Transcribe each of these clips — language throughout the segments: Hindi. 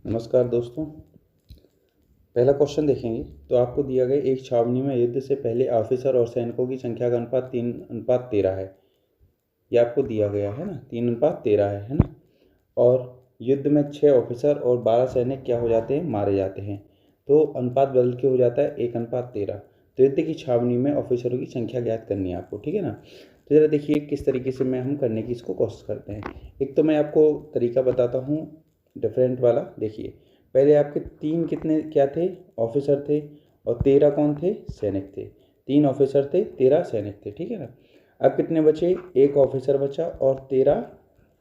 नमस्कार दोस्तों। पहला क्वेश्चन देखेंगे तो आपको दिया गया एक छावनी में युद्ध से पहले ऑफिसर और सैनिकों की संख्या का अनुपात 3:13 है। ये आपको दिया गया है ना, 3:13 है ना। और युद्ध में 6 ऑफिसर और 12 सैनिक क्या हो जाते हैं, मारे जाते हैं। तो अनुपात बदल के हो जाता है 1:13। तो युद्ध की छावनी में ऑफिसरों की संख्या ज्ञात करनी है आपको, ठीक है ना। तो ज़रा देखिए किस तरीके से हम करने की इसको कोशिश करते हैं। एक तो मैं आपको तरीका बताता हूँ डिफरेंट वाला। देखिए पहले आपके 3 कितने क्या थे, ऑफिसर थे, और 13 कौन थे, सैनिक थे। 3 ऑफिसर थे, 13 सैनिक थे, ठीक है ना। अब कितने बचे, एक ऑफिसर बचा और 13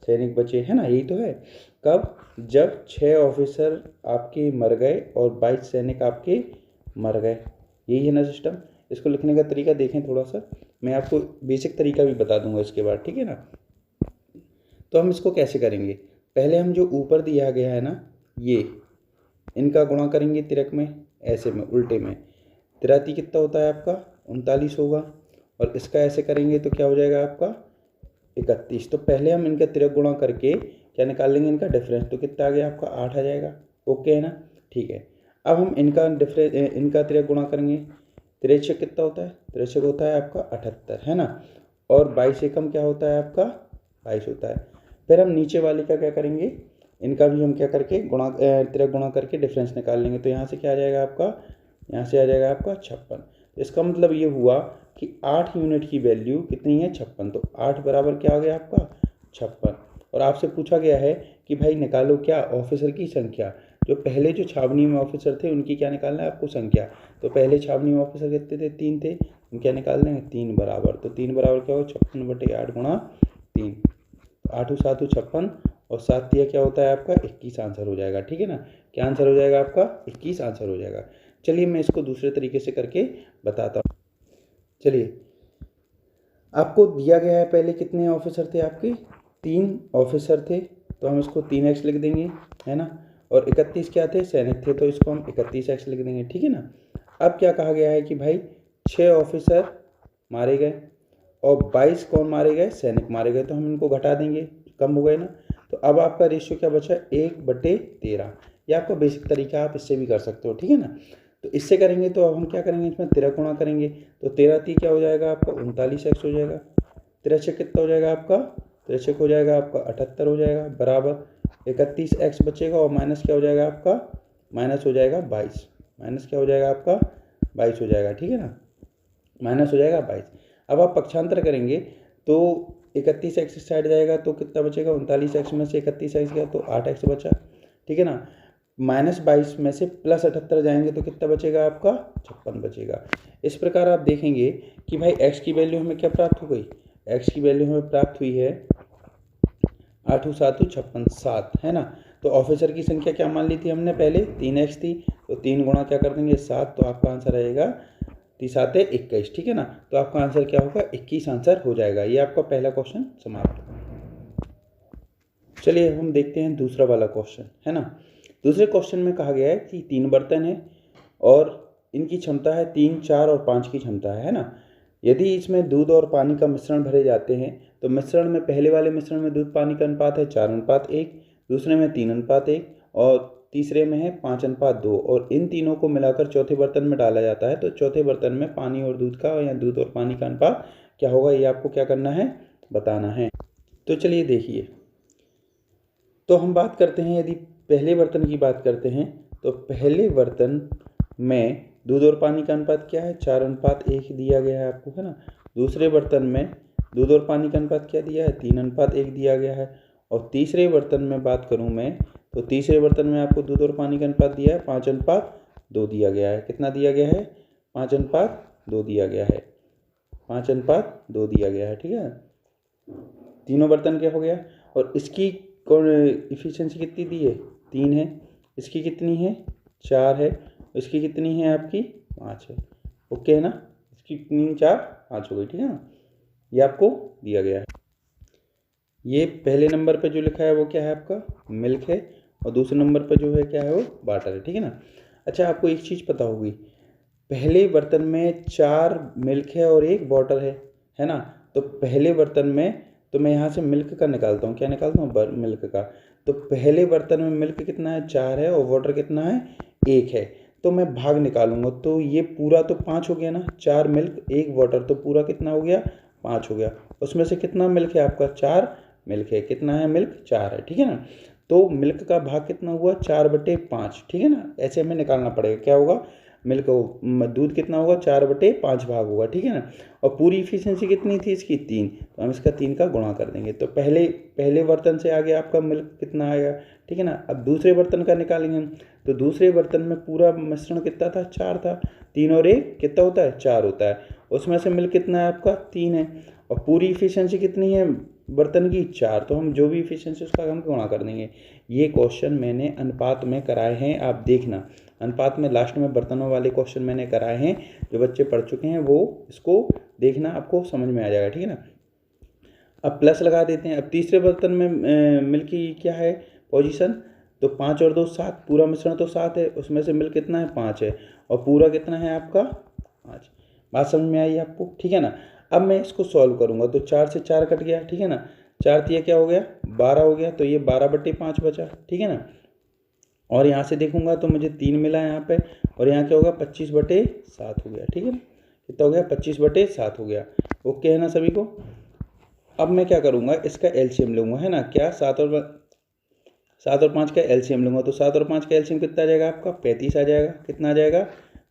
सैनिक बचे, है ना। यही तो है। कब, जब 6 ऑफिसर आपके मर गए और 22 सैनिक आपके मर गए। यही है ना सिस्टम। इसको लिखने का तरीका देखें थोड़ा सा, मैं आपको बेसिक तरीका भी बता दूंगा इसके बाद, ठीक है ना। तो हम इसको कैसे करेंगे, पहले हम जो ऊपर दिया गया है ना, ये इनका गुणा करेंगे तिरक में, ऐसे में उल्टे में। तिराती कितना होता है आपका, 39 होगा। और इसका ऐसे करेंगे तो क्या हो जाएगा आपका 31। तो पहले हम इनका तिरक गुणा करके क्या निकाल लेंगे, इनका डिफरेंस। तो कितना आ गया आपका 8 आ जाएगा। ओके है ना, ठीक है। अब हम इनका तिरक गुणा करेंगे। तिरछक कितना होता है, तिरछक होता है आपका 78, है ना। और 22 एकम क्या होता है आपका 22 होता है। फिर हम नीचे वाले का क्या करेंगे, इनका भी हम क्या करके तिरक गुणा करके डिफरेंस निकाल लेंगे। तो यहाँ से क्या आ जाएगा आपका, यहाँ से आ जाएगा आपका 56। तो इसका मतलब ये हुआ कि 8 यूनिट की वैल्यू कितनी है, 56। तो 8 बराबर क्या आ गया आपका 56। और आपसे पूछा गया है कि भाई निकालो क्या, ऑफिसर की संख्या। जो पहले जो छावनी में ऑफिसर थे उनकी क्या निकालना है आपको, संख्या। तो पहले छावनी में ऑफिसर कितने थे, 3 थे। हम क्या निकाल लेंगे, 3 बराबर। तो 3 बराबर क्या होगा, 56/8 गुणा 3। तो 8 7 56 और 7 दिया क्या होता है आपका 21 आंसर हो जाएगा, ठीक है ना। क्या आंसर हो जाएगा आपका 21 आंसर हो जाएगा। चलिए मैं इसको दूसरे तरीके से करके बताता हूँ। चलिए आपको दिया गया है पहले कितने ऑफिसर थे आपके, 3 ऑफिसर थे। तो हम इसको 3x लिख देंगे, है ना। और 31 क्या थे, सैनिक थे। तो इसको हम 31x लिख देंगे, ठीक है ना। अब क्या कहा गया है कि भाई 6 ऑफिसर मारे गए और 22 कौन मारे गए, सैनिक मारे गए। तो हम इनको घटा देंगे, कम हो गए ना। तो अब आपका रेशियो क्या बचा, 1/13। ये आपका बेसिक तरीका, आप इससे भी कर सकते हो, ठीक है ना। तो इससे करेंगे तो अब हम क्या करेंगे, इसमें 13 गुणा करेंगे। तो 13 क्या हो जाएगा आपका 39x हो जाएगा। 13 कितना हो जाएगा आपका, 13 हो जाएगा आपका 78 हो जाएगा, बराबर 31x बचेगा। और माइनस क्या हो जाएगा आपका, माइनस हो जाएगा 22। माइनस क्या हो जाएगा आपका 22 हो जाएगा, ठीक है ना। माइनस हो जाएगा 22। अब आप पक्षांतर करेंगे तो 31x साइड जाएगा तो कितना बचेगा, 39x में से 31x गया तो 8x बचा, ठीक है ना। -22 में से +78 जाएंगे तो कितना बचेगा आपका 56 बचेगा। इस प्रकार आप देखेंगे कि भाई x की वैल्यू हमें क्या प्राप्त हो गई, x की वैल्यू हमें प्राप्त हुई है 8 7 56 7, है ना। तो ऑफिसर की संख्या क्या मान ली थी हमने, पहले 3x थी। तो 3 गुणा क्या कर देंगे 7, तो आपका आंसर आएगा 3 7 21, ठीक है ना। तो आपका आंसर क्या होगा 21 आंसर हो जाएगा। ये आपका पहला क्वेश्चन समाप्त। चलिए हम देखते हैं दूसरा वाला क्वेश्चन, है ना। दूसरे क्वेश्चन में कहा गया है कि 3 बर्तन है और इनकी क्षमता है 3 4 और 5 की क्षमता है ना। यदि इसमें दूध और पानी का मिश्रण भरे जाते हैं तो मिश्रण में पहले वाले मिश्रण में दूध पानी का अनुपात है 4:1, दूसरे में 3:1 और तीसरे में है 5:2। और इन तीनों को मिलाकर चौथे बर्तन में डाला जाता है। तो चौथे बर्तन में पानी और दूध का, या दूध और पानी का अनुपात क्या होगा, ये आपको क्या करना है, बताना है। तो चलिए देखिए, तो हम बात करते हैं, यदि पहले बर्तन की बात करते हैं तो पहले बर्तन में दूध और पानी का अनुपात क्या है, 4:1 दिया गया है आपको, है ना। दूसरे बर्तन में दूध और पानी का अनुपात क्या दिया है, 3:1 दिया गया है। और तीसरे बर्तन में बात करूं मैं, तो तीसरे बर्तन में आपको दूध और पानी का अनुपात दिया है 5:2 दिया गया है। कितना दिया गया है, 5:2 दिया गया है, 5:2 दिया गया है, ठीक है। तीनों बर्तन क्या हो गया। और इसकी कौन इफिशियंसी कितनी दी है, 3 है। इसकी कितनी है, 4 है। इसकी कितनी है आपकी, 5 है। ओके है ना। इसकी कितनी, 4 5 हो गई, ठीक है ना। ये आपको दिया गया है। ये पहले नंबर पे जो लिखा है वो क्या है आपका मिल्क है, और दूसरे नंबर पे जो है क्या है वो वाटर है, ठीक है ना। अच्छा आपको एक चीज़ पता होगी, पहले बर्तन में 4 मिल्क है और 1 वाटर है ना। तो पहले बर्तन में, तो मैं यहाँ से मिल्क का निकालता हूँ, क्या निकालता हूँ, मिल्क का। तो पहले बर्तन में मिल्क कितना है 4 है और वाटर कितना है 1 है। तो मैं भाग निकालूंगा तो ये पूरा तो 5 हो गया ना, 4 मिल्क 1 वाटर, तो पूरा कितना हो गया 5 हो गया। उसमें से कितना मिल्क है आपका 4 मिल्क है, कितना है मिल्क 4 है, ठीक है ना। तो मिल्क का भाग कितना हुआ 4/5, ठीक है ना। ऐसे हमें निकालना पड़ेगा, क्या होगा मिल्क दूध कितना होगा 4/5 भाग होगा, ठीक है ना। और पूरी इफिशियंसी कितनी थी इसकी 3, तो हम इसका 3 का गुणा कर देंगे। तो पहले बर्तन से आगे आपका मिल्क कितना आएगा, ठीक है ना। अब दूसरे बर्तन का निकालेंगे हम, तो दूसरे बर्तन में पूरा मिश्रण कितना था 4 था, 3 और 1 कितना होता है 4 होता है। उसमें से मिल्क कितना है आपका 3 है और पूरी इफिशियंसी कितनी है बर्तन की 4, तो हम जो भी इफिशियंसी उसका हम गुणा कर देंगे। ये क्वेश्चन मैंने अनुपात में कराए हैं, आप देखना अनुपात में लास्ट में बर्तनों वाले क्वेश्चन मैंने कराए हैं, जो बच्चे पढ़ चुके हैं वो इसको देखना, आपको समझ में आ जाएगा, ठीक है ना। अब प्लस लगा देते हैं। अब तीसरे बर्तन में मिल्क की क्या है पोजीशन, तो 5 और 2 7, पूरा मिश्रण तो 7 है, उसमें से मिल्क कितना है 5 है और पूरा कितना है आपका 5। बात समझ में आई आपको, ठीक है ना। अब मैं इसको सॉल्व करूंगा तो 4 से 4 कट गया, ठीक है ना। 4 तिया क्या हो गया 12 हो गया, तो ये 12/5 बचा, ठीक है ना। और यहाँ से देखूंगा तो मुझे 3 मिला यहाँ पे, और यहाँ क्या होगा 25/7 हो गया, ठीक है ना। कितना हो गया 25/7 हो गया। ओके है ना सभी को। अब मैं क्या करूँगा इसका एलसीएम लूँगा, है ना। क्या 7 और 5 का एलसीएम लूँगा, तो 7 और 5 का एलसीएम कितना आ जाएगा आपका 35 आ जाएगा। कितना आ जाएगा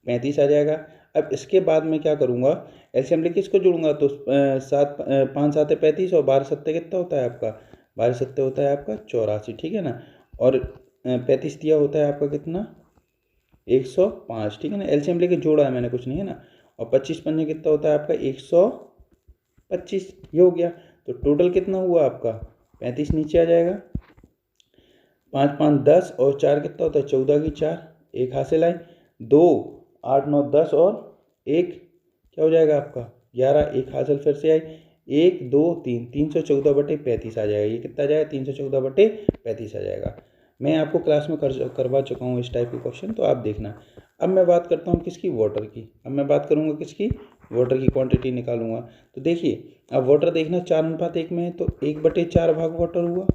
35 आ जाएगा। अब इसके बाद मैं क्या करूँगा एलसीएम लेके इसको जोड़ूंगा, तो 5 7 है 35 और 12 7 कितना होता है आपका 12 7 होता है आपका 84, ठीक है ना। और 35 दिया होता है आपका कितना 105, ठीक है ना। एलसीएम लेके जोड़ा है मैंने, कुछ नहीं है ना। और 25 पंजे कितना होता है आपका 125, ये हो गया। तो टोटल कितना हुआ आपका 35 नीचे आ जाएगा, 5 5 10 और 4 कितना होता है 14 की 4, 1 हासिल आए, 2 8 9 10 और 1 क्या हो जाएगा आपका 11, 1 हासिल फिर से आई, 1 2 3 314/35 आ जाएगा। ये कितना आ जाएगा 314/35 आ जाएगा। मैं आपको क्लास में करवा चुका हूँ इस टाइप के क्वेश्चन, तो आप देखना। अब मैं बात करता हूँ किसकी वाटर की, अब मैं बात करूँगा किसकी वाटर की क्वांटिटी निकालूंगा। तो देखिए अब वाटर देखना 4:1 में है, तो 1/4 भाग वाटर हुआ,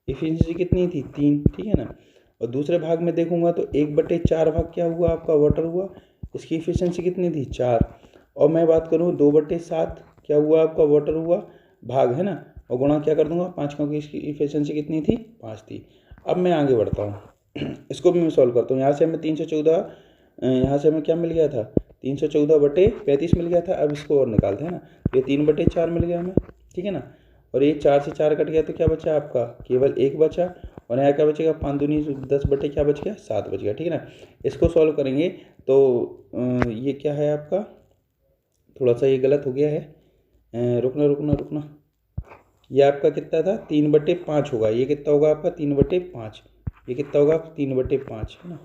इफिशियंसी कितनी थी 3, ठीक है ना। और दूसरे भाग में देखूंगा तो 1/4 भाग क्या हुआ आपका वाटर हुआ, इसकी इफिशियंसी कितनी थी 4। और मैं बात करूँ 2/7 क्या हुआ आपका वाटर हुआ भाग, है ना। और गुणा क्या कर दूंगा 5, क्योंकि इसकी इफिशियंसी कितनी थी 5 थी। अब मैं आगे बढ़ता हूँ इसको भी मैं सॉल्व करता हूँ। यहाँ से हमें 314, यहाँ से हमें क्या मिल गया था 314/35 मिल गया था। अब इसको और निकालते हैं ना, ये 3/4 मिल गया हमें, ठीक है ना। और ये 4 से 4 कट गया, तो क्या बचा आपका केवल 1 बचा। और यहाँ क्या बचेगा 5 दूनी 10 बटे क्या बच गया 7 बच गया, ठीक है ना। इसको सॉल्व करेंगे तो ये क्या है आपका, थोड़ा सा ये गलत हो गया है, रुकना रुकना रुकना। ये आपका कितना था 3/5 होगा, ये कितना होगा आपका 3/5, ये कितना होगा 3/5 है ना,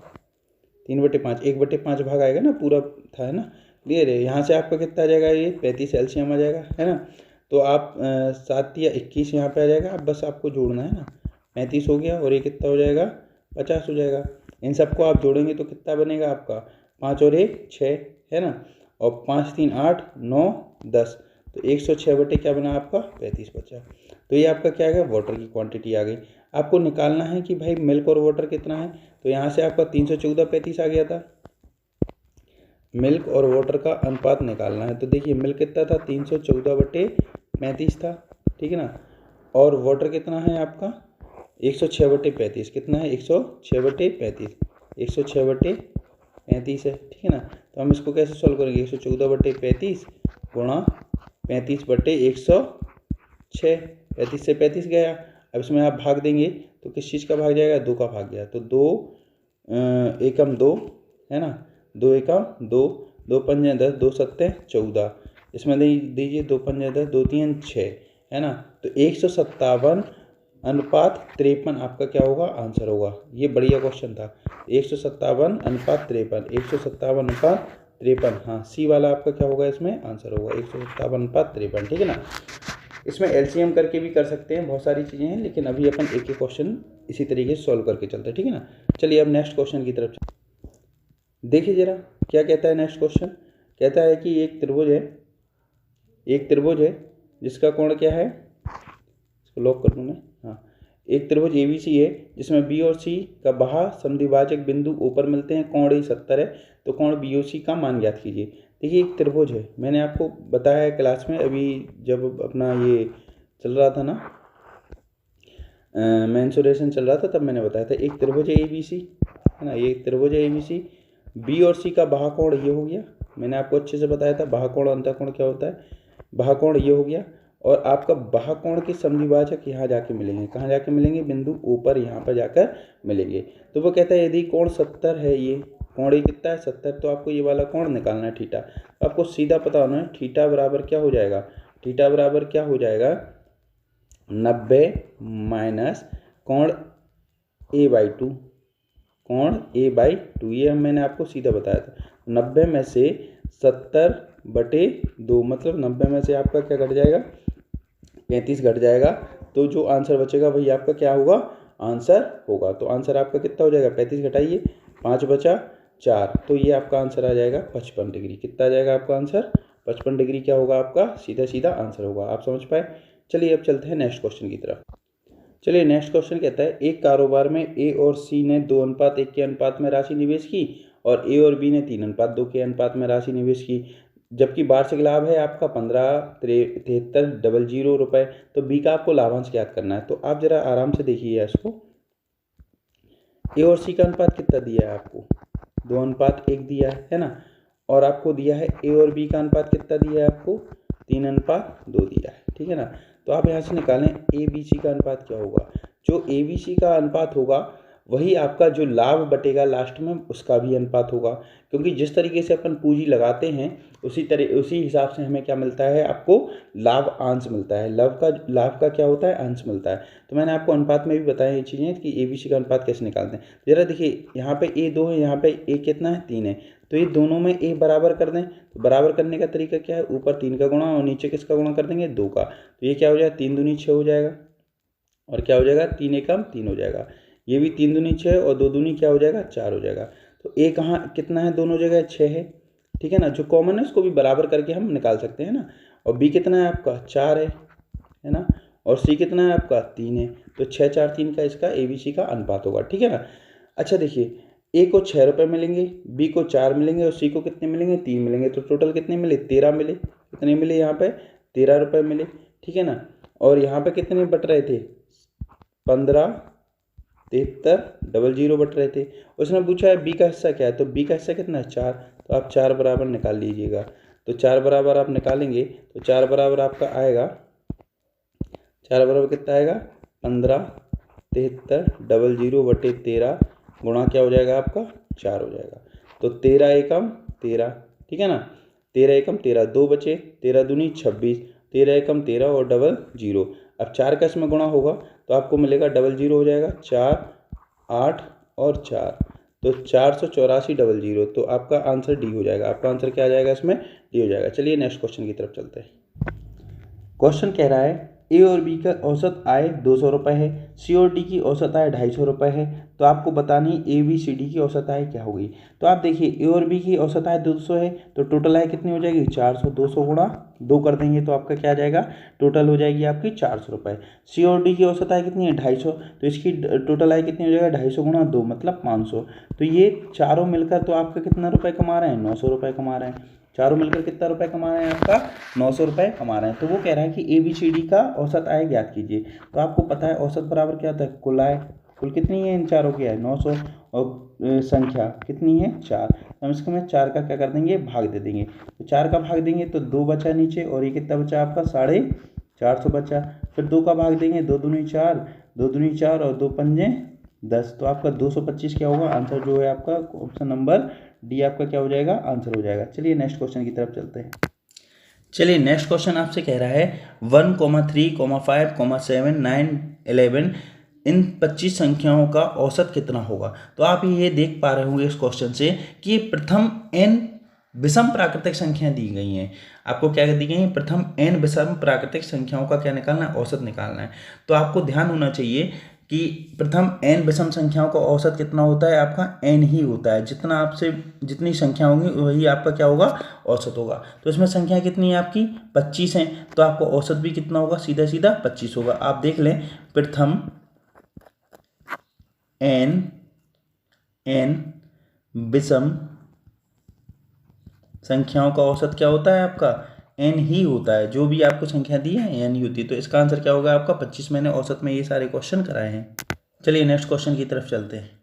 3/5 1/5 भाग आएगा ना पूरा था, है ना। क्लियर है। यहाँ से आपका कितना आ जाएगा ये 35 एलसीएम आ जाएगा, है ना। तो आप 7 या 21 यहाँ पे आ जाएगा, अब बस आपको जोड़ना है ना। 35 हो गया और ये कितना हो जाएगा 50 हो जाएगा। इन सबको आप जोड़ेंगे तो कितना बनेगा आपका 5 और 1 6, है ना। और 5 3 8 9 10, तो 106 क्या बना आपका 35 बचा। तो ये आपका क्या आ गया वाटर की क्वांटिटी आ गई। आपको निकालना है कि भाई मिल्क और वाटर कितना है, तो यहाँ से आपका 314/35 आ गया था। मिल्क और वाटर का अनुपात निकालना है, तो देखिए मिल्क कितना था 314/35 था, ठीक है ना। और वाटर कितना है आपका 106/35, कितना है 106/35, 106/35 है, ठीक है ना। तो हम इसको कैसे सॉल्व करेंगे 114/35 गुणा 35/106, 35 से 35 गया। अब इसमें आप भाग देंगे तो किस चीज़ का भाग जाएगा 2 का भाग गया, तो 2 एकम 2, है ना। 2 एकम 2, 2 पंजे 10, 2 सत्ते 14, इसमें दीजिए 2 पंजे 10, 2 3 6, है ना। तो 157/53 आपका क्या होगा आंसर होगा। ये बढ़िया क्वेश्चन था, 157/53, 157/53, हाँ सी वाला आपका क्या होगा इसमें आंसर होगा 157/53, ठीक है ना। इसमें एलसीएम करके भी कर सकते हैं, बहुत सारी चीज़ें हैं, लेकिन अभी अपन एक एक क्वेश्चन इसी तरीके से सॉल्व करके चलते हैं, ठीक है ना। चलिए अब नेक्स्ट क्वेश्चन की तरफ देखिए जरा क्या कहता है। नेक्स्ट क्वेश्चन कहता है कि एक त्रिभुज है जिसका कोण क्या है, इसको लॉक कर दूँ मैं, हाँ। एक त्रिभुज ABC है जिसमें B और C का बाह्य समद्विभाजक बिंदु ऊपर मिलते हैं, कोण A 70 है, तो कोण BOC का मान ज्ञात कीजिए। देखिए एक त्रिभुज है, मैंने आपको बताया है क्लास में, अभी जब अपना ये चल रहा था ना मेंसुरेशन चल रहा था तब मैंने बताया था। एक त्रिभुज है ABC, है ना, ये त्रिभुज है ABC, B और C का बाह्य कोण ये हो गया, मैंने आपको अच्छे से बताया था बाह्य कोण अंतःकोण क्या होता है। बाह्य कोण ये हो गया, और आपका बाह्य कोण के समद्विभाजक यहाँ जाके मिलेंगे, कहाँ जाके मिलेंगे, बिंदु ऊपर यहाँ पर जाकर मिलेंगे। तो वो कहता है यदि कोण 70 है, ये कोण ये कितना है 70, तो आपको ये वाला कोण निकालना है थीटा। तो आपको सीधा पता होना है थीटा बराबर क्या हो जाएगा, थीटा बराबर क्या हो जाएगा 90 माइनस कोण A/2, कोण A/2, ये मैंने आपको सीधा बताया था। 90 में से 70/2, मतलब 90 में से आपका क्या घट जाएगा 35 घट जाएगा, तो जो आंसर बचेगा वही आपका क्या होगा, आंसर होगा। तो आंसर आपका कितना हो जाएगा, 35 घटाइए 5 बचा 4, तो ये आपका आंसर आ जाएगा 55 डिग्री। कितना आ जाएगा आपका आंसर 55 डिग्री, क्या होगा आपका सीधा सीधा आंसर होगा। आप समझ पाए। चलिए अब चलते हैं नेक्स्ट क्वेश्चन की तरफ। चलिए नेक्स्ट क्वेश्चन कहता है एक कारोबार में A और C ने 2:1 के अनुपात में राशि निवेश की और A और B ने 3:2 के अनुपात में राशि निवेश की, जबकि वार्षिक लाभ है आपका 15,73,000 रुपये। तो B का आपको लाभांश ज्ञात करना है। तो आप जरा आराम से देखिए इसको, A और C का अनुपात कितना दिया है आपको 2:1 दिया है ना, और आपको दिया है A और B का अनुपात कितना दिया है आपको 3:2 दिया है, ठीक है ना। तो आप यहाँ से निकालें ABC का अनुपात क्या होगा, जो ABC का अनुपात होगा वही आपका जो लाभ बटेगा लास्ट में उसका भी अनुपात होगा, क्योंकि जिस तरीके से अपन पूंजी लगाते हैं उसी हिसाब से हमें क्या मिलता है, आपको लाभ अंश मिलता है। लाभ का क्या होता है, अंश मिलता है। तो मैंने आपको अनुपात में भी बताया ये चीज़ें कि ABC का अनुपात कैसे निकालते हैं। जरा देखिए यहाँ पे A 2 है, यहाँ पे A कितना है 3 है, तो ये दोनों में A बराबर कर दें। तो बराबर करने का तरीका क्या है, ऊपर 3 का गुणा और नीचे किसका गुणा कर देंगे 2 का। तो ये क्या हो जाएगा 3 दूनी 6 हो जाएगा, और क्या हो जाएगा 3 एकम 3 हो जाएगा। ये भी 3 दूनी 6 और 2 दूनी क्या हो जाएगा 4 हो जाएगा। तो A कहाँ कितना है, दोनों जगह 6 है, ठीक है ना। जो कॉमन है उसको भी बराबर करके हम निकाल सकते हैं ना। और B कितना है आपका 4 है ना, और C कितना है आपका 3 है। तो 6 4 3 का इसका ABC का अनुपात होगा, ठीक है ना। अच्छा देखिए A को 6 रुपये मिलेंगे, B को 4 मिलेंगे और C को कितने मिलेंगे 3 मिलेंगे। तो टोटल कितने मिले 13 मिले। कितने मिले यहाँ पे 13 रुपये मिले, ठीक है ना। और यहाँ पे कितने बट रहे थे 15,73,000 बट रहे थे। उसने पूछा है B का हिस्सा क्या है, तो B का हिस्सा कितना है 4, तो आप 4 बराबर निकाल लीजिएगा। तो 4 बराबर आप निकालेंगे तो 4 बराबर आपका आएगा, 4 बराबर कितना आएगा 15,73,000 बटे 13 गुणा क्या हो जाएगा आपका 4 हो जाएगा। तो 13 एकम 13, ठीक है ना, 13 एकम 13, 2 बचे, 13 दूनी 26, 13 एकम 13 और 00। अब 4 का इसमें गुणा होगा तो आपको मिलेगा 00 हो जाएगा, 4 8 और 4, तो 484,000। तो आपका आंसर डी हो जाएगा। आपका आंसर क्या आ जाएगा इसमें, डी हो जाएगा। चलिए नेक्स्ट क्वेश्चन की तरफ चलते हैं। क्वेश्चन कह रहा है A और B का औसत आय 200 रुपये है, C और D की औसत आय 250 रुपये है। तो आपको बतानी ABCD की औसत आय क्या होगी। तो आप देखिए A और B की औसत आय 200 है, तो टोटल आय कितनी हो जाएगी 400, 200 गुणा 2 कर देंगे तो आपका क्या आ जाएगा, टोटल हो जाएगी आपकी 400 रुपये। C और D की औसत आय कितनी है 250, तो इसकी टोटल आय कितनी हो जाएगा 250 गुणा 2 मतलब 500। तो ये चारों मिलकर तो आपका कितना रुपये कमा रहे हैं 900 रुपये कमा रहे हैं। चारों मिलकर कितना रुपए कमा रहे हैं आपका 900 रुपये कमा रहे हैं। तो वो कह रहा है कि ABCD का औसत आय ज्ञात कीजिए। तो आपको पता है औसत बराबर क्या होता है, कुल आय। कुल कितनी है इन चारों की आय 900, और संख्या कितनी है 4। हम इसको में 4 का क्या कर देंगे भाग दे देंगे। तो 4 का भाग देंगे तो 2 बचा नीचे, और ये कितना बचा आपका 450 बचा। फिर 2 का भाग देंगे, 2 दूनी 4, 2 दूनी 4 और 2 पंजे 10। तो आपका 225 क्या होगा आंसर, जो है आपका ऑप्शन नंबर डी आपका क्या हो जाएगा आंसर हो जाएगा। चलिए नेक्स्ट क्वेश्चन की तरफ चलते हैं। चलिए नेक्स्ट क्वेश्चन आपसे कह रहा है 1, 3, 5, 7, 9, 11 इन 25 संख्याओं का औसत कितना होगा। तो आप ये देख पा रहे होंगे इस क्वेश्चन से कि प्रथम n विषम प्राकृतिक संख्या दी गई हैं। आपको क्या दी गई है, प्रथम n विषम प्राकृतिक संख्याओं का क्या निकालना है, औसत निकालना है। तो आपको ध्यान होना चाहिए कि प्रथम n विषम संख्याओं का औसत कितना होता है, आपका n ही होता है। जितना आपसे जितनी संख्या होंगी वही आपका क्या होगा औसत होगा। तो इसमें संख्या कितनी है आपकी 25 है, तो आपको औसत भी कितना होगा सीधा सीधा 25 होगा। आप देख लें प्रथम n विषम संख्याओं का औसत क्या होता है आपका n ही होता है। जो भी आपको संख्या दी है n ही होती है। तो इसका आंसर क्या होगा आपका 25। मैंने औसत में ये सारे क्वेश्चन कराए हैं। चलिए नेक्स्ट क्वेश्चन की तरफ चलते हैं।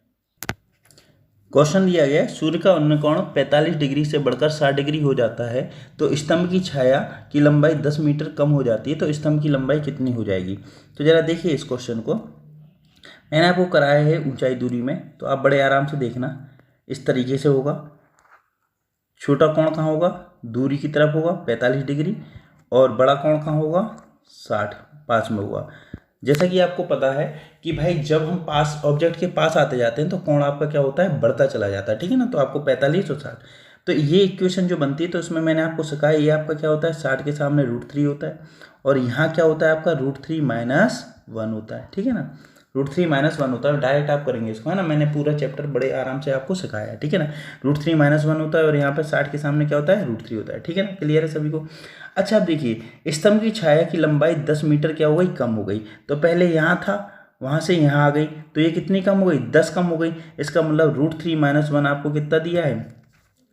क्वेश्चन दिया गया है सूर्य का उन्नत कोण 45 डिग्री से बढ़कर 60 डिग्री हो जाता है तो स्तंभ की छाया की लंबाई 10 मीटर कम हो जाती है, तो स्तंभ की लंबाई कितनी हो जाएगी। तो जरा देखिए इस क्वेश्चन को, मैंने आपको कराया है ऊंचाई दूरी में, तो आप बड़े आराम से देखना। इस तरीके से होगा, छोटा कोण कहाँ होगा, दूरी की तरफ होगा 45 डिग्री, और बड़ा कोण कहाँ होगा 60 पास में होगा। जैसा कि आपको पता है कि भाई जब हम पास ऑब्जेक्ट के पास आते जाते हैं तो कोण आपका क्या होता है, बढ़ता चला जाता है, ठीक है ना। तो आपको 45 और 60, तो ये इक्वेशन जो बनती है, तो इसमें मैंने आपको सिखाया ये आपका क्या होता है 60 के सामने √3 होता है, और यहाँ क्या होता है आपका √3 - 1 होता है, ठीक है ना। √3 - 1 होता है, डायरेक्ट आप करेंगे इसको, है ना। मैंने पूरा चैप्टर बड़े आराम से आपको सिखाया है, ठीक है ना। √3 - 1 होता है, और यहाँ पे 60 के सामने क्या होता है √3 होता है, ठीक है ना। क्लियर है सभी को। अच्छा अब देखिए स्तंभ की छाया की लंबाई 10 मीटर क्या हो गई, कम हो गई। तो पहले यहाँ था, वहाँ से यहाँ आ गई, तो ये कितनी कम हो गई, 10 कम हो गई। इसका मतलब √3 - 1 आपको कितना दिया है,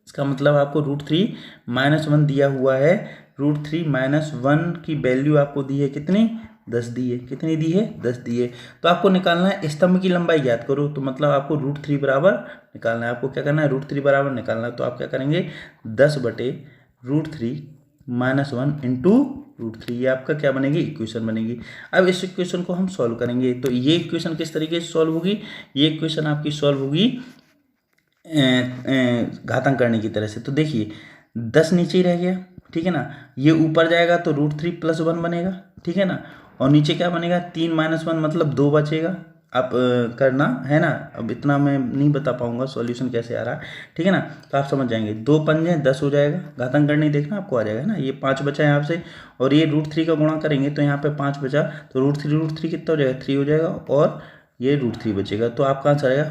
इसका मतलब आपको √3 - 1 दिया हुआ है। √3 - 1 की वैल्यू आपको दी है कितनी, 10 दी है। कितनी दी है, 10 दी है। तो आपको निकालना है स्तंभ की लंबाई ज्ञात करो, तो मतलब आपको √3 बराबर निकालना है। आपको क्या करना है, √3 बराबर निकालना है। तो आप क्या करेंगे 10/√3 - 1 इंटू √3, ये आपका क्या बनेगी, इक्वेशन बनेगी। अब इस इक्वेशन को हम सॉल्व करेंगे। तो ये इक्वेशन किस तरीके से सॉल्व होगी, ये इक्वेशन आपकी सॉल्व होगी घातांक करने की तरह से। तो देखिए 10 नीचे ही रह गया, ठीक है ना। ये ऊपर जाएगा तो √3 + 1 बनेगा, ठीक है ना। और नीचे क्या बनेगा 3 - 1 मतलब 2 बचेगा। आप करना है ना, अब इतना मैं नहीं बता पाऊंगा सॉल्यूशन कैसे आ रहा है, ठीक है ना। तो आप समझ जाएंगे, 2 पंजे 10 हो जाएगा, घातांक करने देखना आपको आ जाएगा ना। ये 5 बचा है आपसे, और ये √3 का गुणा करेंगे तो यहाँ पे 5 बचा, तो √3 कितना हो जाएगा 3 हो जाएगा, और ये √3 बचेगा। तो आपका आंसर आएगा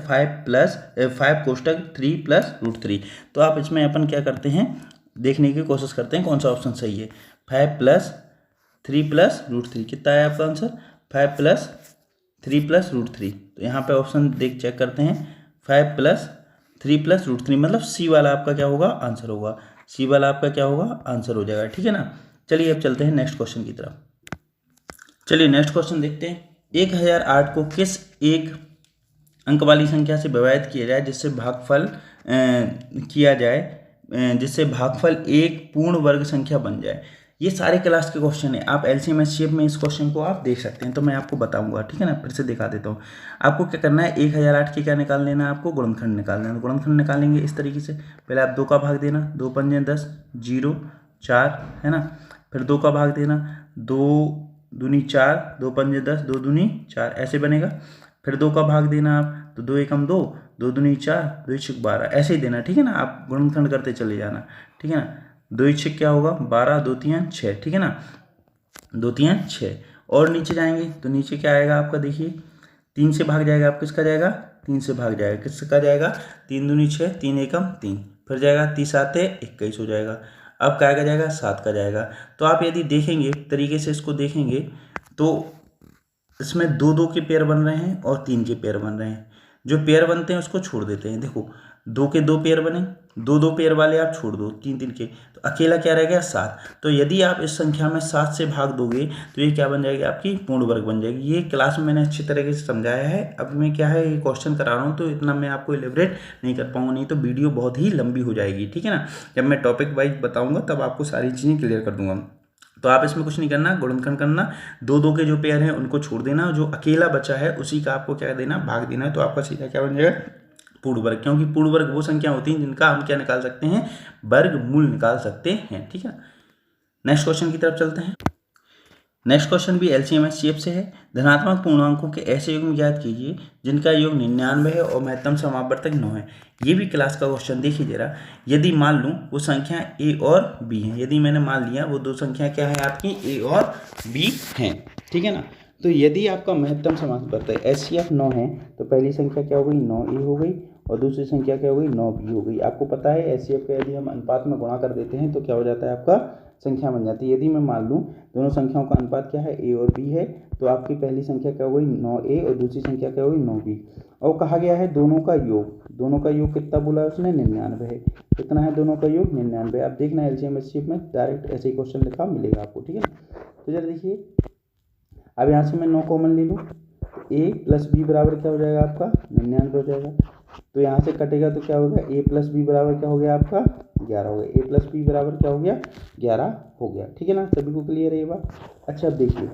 5 कोष्टक 3 + √3। तो आप इसमें अपन क्या करते हैं, देखने की कोशिश करते हैं कौन सा ऑप्शन सही है। 5 + 3 + √3 कितना है आपका आंसर, 5 + 3 + √3। तो यहाँ पे ऑप्शन चेक करते हैं, 5 + 3 + √3 मतलब सी वाला आपका क्या होगा, आंसर होगा। सी वाला आपका क्या होगा, आंसर हो जाएगा, ठीक है ना। चलिए अब चलते हैं नेक्स्ट क्वेश्चन की तरफ। चलिए नेक्स्ट क्वेश्चन देखते हैं। 1008 को किस एक अंक वाली संख्या से विभाजित किया जाए जिससे भागफल किया जाए, जिससे भागफल एक पूर्ण वर्ग संख्या बन जाए। ये सारे क्लास के क्वेश्चन है, आप एलसीएम एचसीएफ में इस क्वेश्चन को आप देख सकते हैं। तो मैं आपको बताऊंगा, ठीक है ना। फिर से दिखा देता हूँ। आपको क्या करना है, 1008 के क्या निकाल लेना है, आपको गुणनखंड निकाल लेना। गुणनखंड निकालेंगे इस तरीके से, पहले आप 2 का भाग देना, 2 पंजे 10, 0 4 है ना। फिर 2 का भाग देना, 2 दूनी 4, 2 पंजे 10, 2 दूनी 4, ऐसे बनेगा। फिर 2 का भाग देना आप, तो 2 एकम 2, 2 दूनी 4, 2 छक 12, ऐसे ही देना, ठीक है ना। आप गुणनखंड करते चले जाना, ठीक है ना। 2 छक क्या होगा 12, 2 3 6, ठीक है ना, 2 3 6। और नीचे जाएंगे तो नीचे क्या आएगा आपका, देखिए 3 से भाग जाएगा, आप किसका जाएगा 3 से भाग जाएगा, किसका जाएगा 3 दूनी 6, 3 एकम 3, फिर जाएगा 30 7 21 हो जाएगा। अब क्या का जाएगा 7 का जाएगा। तो आप यदि देखेंगे तरीके से इसको देखेंगे तो इसमें 2 2 के पेयर बन रहे हैं और 3 के पेयर बन रहे हैं। जो पेयर बनते हैं उसको छोड़ देते हैं। देखो 2 के 2 पेयर बने, 2 2 पेयर वाले आप छोड़ दो, 3 3 के, तो अकेला क्या रह गया 7। तो यदि आप इस संख्या में 7 से भाग दोगे तो ये क्या बन जाएगी, आपकी पूर्ण वर्ग बन जाएगी। ये क्लास में मैंने अच्छी तरीके से समझाया है। अब मैं क्या है, ये क्वेश्चन करा रहा हूँ तो इतना मैं आपको एलिब्रेट नहीं कर पाऊंगा, नहीं तो वीडियो बहुत ही लंबी हो जाएगी, ठीक है ना। जब मैं टॉपिक वाइज बताऊँगा तब आपको सारी चीज़ें क्लियर कर दूंगा। तो आप इसमें कुछ नहीं करना, गुणनखंड करना, 2 2 के जो पेयर हैं उनको छोड़ देना, जो अकेला बचा है उसी का आपको क्या देना, भाग देना है। तो आपका सीधा क्या बन जाएगा, पूर्ण वर्ग। क्योंकि पूर्ण वर्ग वो संख्या होती हैं जिनका हम क्या निकाल सकते हैं, वर्गमूल निकाल सकते हैं, ठीक है। नेक्स्ट क्वेश्चन की तरफ चलते हैं। नेक्स्ट क्वेश्चन भी एलसीएम एचसीएफ से है। धनात्मक पूर्णांकों के ऐसे युग्म ज्ञात कीजिए जिनका योग 99 है और महत्तम समावर्तक 9 है। ये भी क्लास का क्वेश्चन देखिए जरा। यदि मान लूँ वो संख्या ए और बी है, यदि मैंने मान लिया वो दो संख्या क्या है आपकी, ए और बी हैं, ठीक है ना। तो यदि आपका महत्तम समास पत्र HCF 9 है तो पहली संख्या क्या हो गई 9A हो गई और दूसरी संख्या क्या हो गई 9B हो गई। आपको पता है HCF का यदि हम अनुपात में गुणा कर देते हैं तो क्या हो जाता है आपका संख्या बन जाती है। यदि मैं मान लूँ दोनों संख्याओं का अनुपात क्या है A और B है तो आपकी पहली संख्या क्या हो गई 9A और दूसरी संख्या क्या हो गई 9B। और कहा गया है दोनों का योग कितना बोला है उसने 99 है। कितना है दोनों का योग 99। आप देखना LCM HCF में डायरेक्ट ऐसे ही क्वेश्चन लिखा मिलेगा आपको, ठीक है ना। तो जरा देखिए अब यहाँ से मैं 9 कॉमन ले लूँ तो A प्लस B बराबर क्या हो जाएगा आपका 99 हो जाएगा। तो यहाँ से कटेगा तो क्या हो गया A प्लस B बराबर क्या हो गया आपका 11 हो गया। A प्लस B बराबर क्या हो गया 11 हो गया, ठीक है ना। सभी को क्लियर है ये बात। अच्छा अब देखिए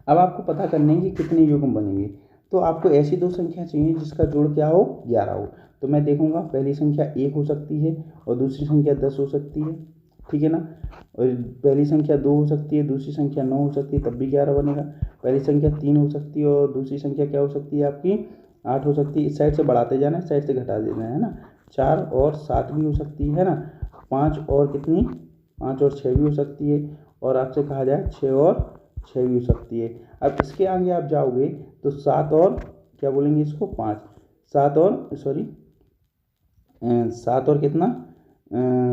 अब आपको पता करने है कि कितने युग्म बनेंगे। तो आपको ऐसी दो संख्या चाहिए जिसका जोड़ क्या हो 11 हो। तो मैं देखूंगा पहली संख्या 1 हो सकती है और दूसरी संख्या 10 हो सकती है, ठीक है ना। और पहली संख्या 2 हो सकती है, दूसरी संख्या 9 हो सकती है, तब भी 11 बनेगा। पहली संख्या 3 हो सकती है और दूसरी संख्या क्या हो सकती है आपकी 8 हो सकती है। इस साइड से बढ़ाते जाना है, इस साइड से घटा देना है ना। 4 और 7 भी हो सकती है ना। 5 और कितनी 5 और 6 भी हो सकती है। और आपसे कहा जाए 6 और 6 भी हो सकती है। अब इसके आगे आप जाओगे तो 7 और क्या बोलेंगे इसको 5 7 और सॉरी 7 और कितना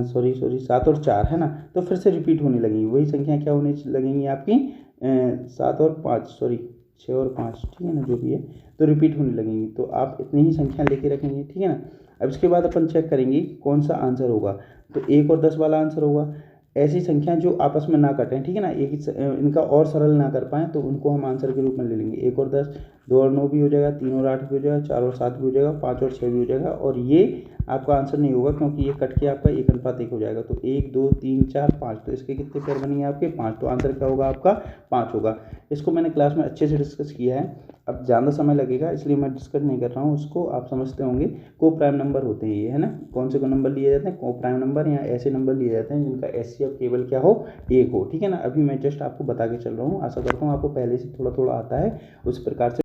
सॉरी 7 और 4 है ना। तो फिर से रिपीट होने लगेंगी वही संख्या क्या होने लगेंगी आपकी 7 और 5 सॉरी 6 और 5, ठीक है ना, जो भी है तो रिपीट होने लगेंगी। तो आप इतनी ही संख्या लेके रखेंगे, ठीक है ना। अब इसके बाद अपन चेक करेंगे कौन सा आंसर होगा। तो 1 और 10 वाला आंसर होगा। ऐसी संख्याएं जो आपस में ना कटें, ठीक है ना, एक इनका और सरल ना कर पाएँ तो उनको हम आंसर के रूप में ले लेंगे। 1 और 10 2 और 9 भी हो जाएगा, 3 और 8 भी हो जाएगा, 4 और 7 भी हो जाएगा, 5 और 6 भी हो जाएगा। और ये आपका आंसर नहीं होगा क्योंकि ये कट के आपका 1:1 हो जाएगा। तो 1 2 3 4 5 तो इसके कितने पेयर बनेंगे आपके 5। तो आंसर क्या होगा आपका 5 होगा। इसको मैंने क्लास में अच्छे से डिस्कस किया है। अब ज़्यादा समय लगेगा इसलिए मैं डिस्कस नहीं कर रहा हूँ, उसको आप समझते होंगे। को प्राइम नंबर होते हैं ये, है ना। कौन से को नंबर लिए जाते हैं को प्राइम नंबर, या ऐसे नंबर लिए जाते हैं जिनका HCF केवल क्या हो 1 हो, ठीक है ना। अभी मैं जस्ट आपको बता के चल रहा हूँ। आशा करता हूँ आपको पहले से थोड़ा थोड़ा आता है उस प्रकार से